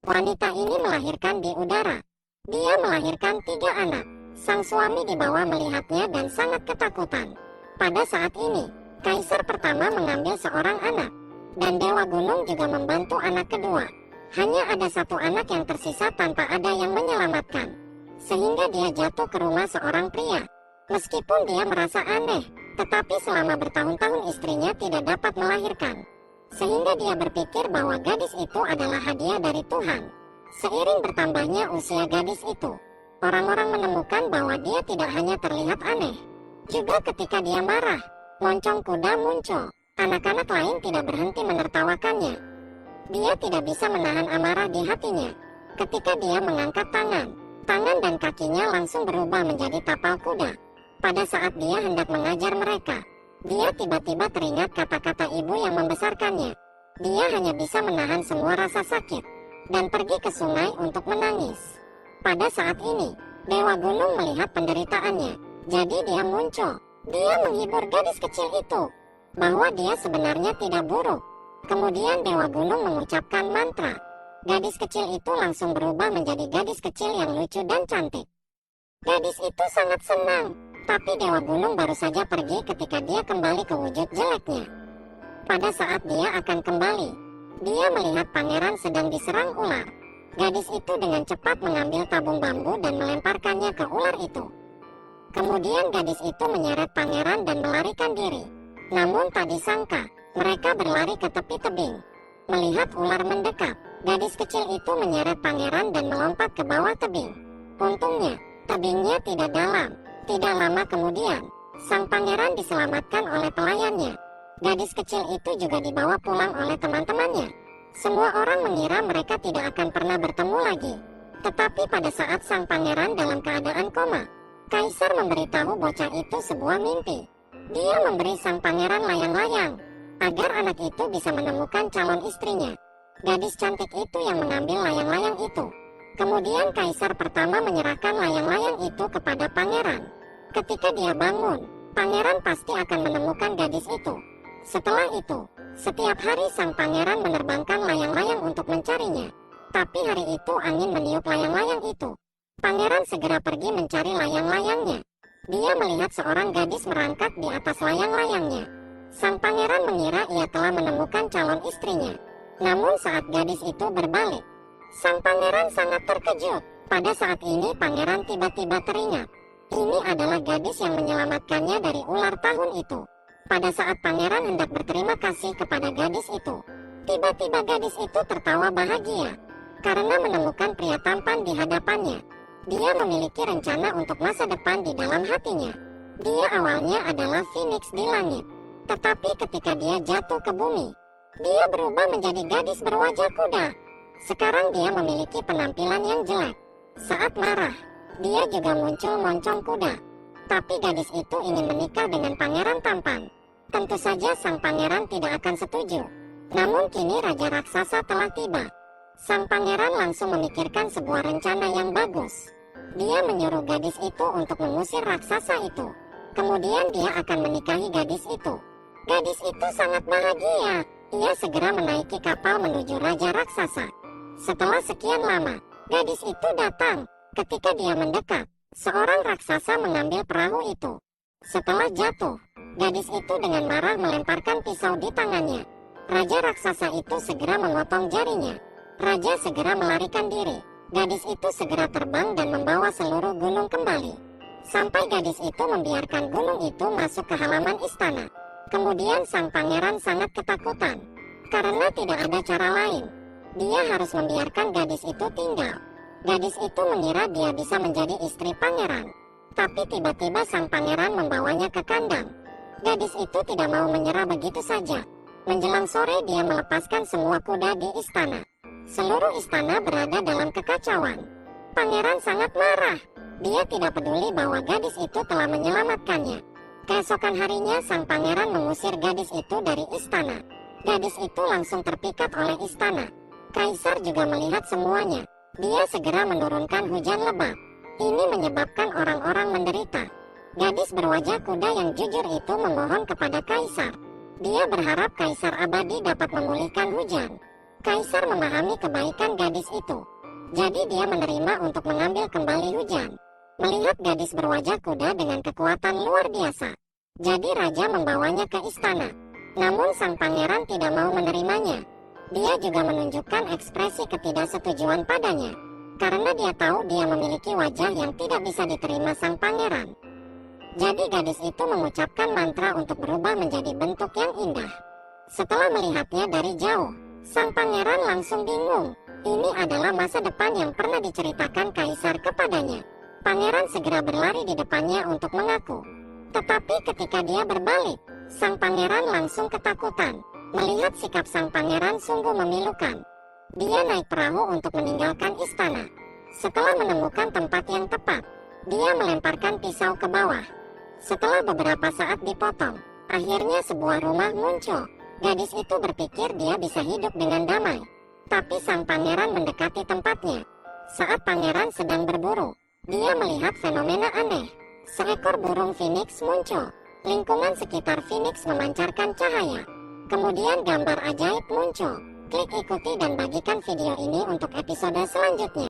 Wanita ini melahirkan di udara. Dia melahirkan 3 anak. Sang suami di bawah melihatnya dan sangat ketakutan. Pada saat ini, kaisar pertama mengambil seorang anak, dan Dewa Gunung juga membantu anak kedua. Hanya ada satu anak yang tersisa tanpa ada yang menyelamatkan, sehingga dia jatuh ke rumah seorang pria. Meskipun dia merasa aneh, tetapi selama bertahun-tahun istrinya tidak dapat melahirkan, sehingga dia berpikir bahwa gadis itu adalah hadiah dari Tuhan. Seiring bertambahnya usia gadis itu, orang-orang menemukan bahwa dia tidak hanya terlihat aneh. Juga ketika dia marah, moncong kuda muncul. Anak-anak lain tidak berhenti menertawakannya. Dia tidak bisa menahan amarah di hatinya. Ketika dia mengangkat tangan dan kakinya langsung berubah menjadi tapal kuda. Pada saat dia hendak mengajar mereka, dia tiba-tiba teringat kata-kata ibu yang membesarkannya. Dia hanya bisa menahan semua rasa sakit dan pergi ke sungai untuk menangis. Pada saat ini, Dewa Gunung melihat penderitaannya. Jadi dia muncul. Dia menghibur gadis kecil itu bahwa dia sebenarnya tidak buruk. Kemudian Dewa Gunung mengucapkan mantra. Gadis kecil itu langsung berubah menjadi gadis kecil yang lucu dan cantik. Gadis itu sangat senang, tapi Dewa Gunung baru saja pergi ketika dia kembali ke wujud jeleknya. Pada saat dia akan kembali, dia melihat pangeran sedang diserang ular. Gadis itu dengan cepat mengambil tabung bambu dan melemparkannya ke ular itu. Kemudian gadis itu menyeret pangeran dan melarikan diri. Namun tak disangka, mereka berlari ke tepi tebing. Melihat ular mendekat, gadis kecil itu menyeret pangeran dan melompat ke bawah tebing. Untungnya, tebingnya tidak dalam. Tidak lama kemudian, sang pangeran diselamatkan oleh pelayannya. Gadis kecil itu juga dibawa pulang oleh teman-temannya. Semua orang mengira mereka tidak akan pernah bertemu lagi. Tetapi pada saat sang pangeran dalam keadaan koma, kaisar memberitahu bocah itu sebuah mimpi. Dia memberi sang pangeran layang-layang agar anak itu bisa menemukan calon istrinya. Gadis cantik itu yang mengambil layang-layang itu. Kemudian kaisar pertama menyerahkan layang-layang itu kepada pangeran. Ketika dia bangun, pangeran pasti akan menemukan gadis itu. Setelah itu, setiap hari sang pangeran menerbangkan layang-layang untuk mencarinya. Tapi hari itu angin meniup layang-layang itu. Pangeran segera pergi mencari layang-layangnya. Dia melihat seorang gadis merangkak di atas layang-layangnya. Sang pangeran mengira ia telah menemukan calon istrinya. Namun saat gadis itu berbalik, sang pangeran sangat terkejut. Pada saat ini pangeran tiba-tiba teringat. Ini adalah gadis yang menyelamatkannya dari ular tahun itu. Pada saat pangeran hendak berterima kasih kepada gadis itu, tiba-tiba gadis itu tertawa bahagia karena menemukan pria tampan di hadapannya. Dia memiliki rencana untuk masa depan di dalam hatinya. Dia awalnya adalah Phoenix di langit, tetapi ketika dia jatuh ke bumi, dia berubah menjadi gadis berwajah kuda. Sekarang dia memiliki penampilan yang jelek. Saat marah, dia juga muncul moncong kuda. Tapi gadis itu ingin menikah dengan pangeran tampan. Tentu saja sang pangeran tidak akan setuju. Namun kini raja raksasa telah tiba. Sang pangeran langsung memikirkan sebuah rencana yang bagus. Dia menyuruh gadis itu untuk mengusir raksasa itu. Kemudian dia akan menikahi gadis itu. Gadis itu sangat bahagia. Ia segera menaiki kapal menuju raja raksasa. Setelah sekian lama, gadis itu datang. Ketika dia mendekat, seorang raksasa mengambil perahu itu. Setelah jatuh, gadis itu dengan marah melemparkan pisau di tangannya. Raja raksasa itu segera memotong jarinya. Raja segera melarikan diri. Gadis itu segera terbang dan membawa seluruh gunung kembali. Sampai gadis itu membiarkan gunung itu masuk ke halaman istana. Kemudian sang pangeran sangat ketakutan. Karena tidak ada cara lain. Dia harus membiarkan gadis itu tinggal. Gadis itu mengira dia bisa menjadi istri pangeran. Tapi tiba-tiba sang pangeran membawanya ke kandang. Gadis itu tidak mau menyerah begitu saja. Menjelang sore dia melepaskan semua kuda di istana. Seluruh istana berada dalam kekacauan. Pangeran sangat marah. Dia tidak peduli bahwa gadis itu telah menyelamatkannya. Keesokan harinya sang pangeran mengusir gadis itu dari istana. Gadis itu langsung terpikat oleh istana. Kaisar juga melihat semuanya. Dia segera menurunkan hujan lebat. Ini menyebabkan orang-orang menderita. Gadis berwajah kuda yang jujur itu memohon kepada kaisar. Dia berharap kaisar abadi dapat memulihkan hujan. Kaisar memahami kebaikan gadis itu. Jadi dia menerima untuk mengambil kembali hujan. Melihat gadis berwajah kuda dengan kekuatan luar biasa, jadi raja membawanya ke istana. Namun sang pangeran tidak mau menerimanya. Dia juga menunjukkan ekspresi ketidaksetujuan padanya, karena dia tahu dia memiliki wajah yang tidak bisa diterima sang pangeran. Jadi gadis itu mengucapkan mantra untuk berubah menjadi bentuk yang indah. Setelah melihatnya dari jauh, sang pangeran langsung bingung. Ini adalah masa depan yang pernah diceritakan kaisar kepadanya. Pangeran segera berlari di depannya untuk mengaku. Tetapi ketika dia berbalik, sang pangeran langsung ketakutan. Melihat sikap sang pangeran sungguh memilukan. Dia naik perahu untuk meninggalkan istana. Setelah menemukan tempat yang tepat, dia melemparkan pisau ke bawah. Setelah beberapa saat dipotong, akhirnya sebuah rumah muncul. Gadis itu berpikir dia bisa hidup dengan damai. Tapi sang pangeran mendekati tempatnya. Saat pangeran sedang berburu, dia melihat fenomena aneh. Seekor burung phoenix muncul. Lingkungan sekitar phoenix memancarkan cahaya. Kemudian gambar ajaib muncul. Klik ikuti dan bagikan video ini untuk episode selanjutnya.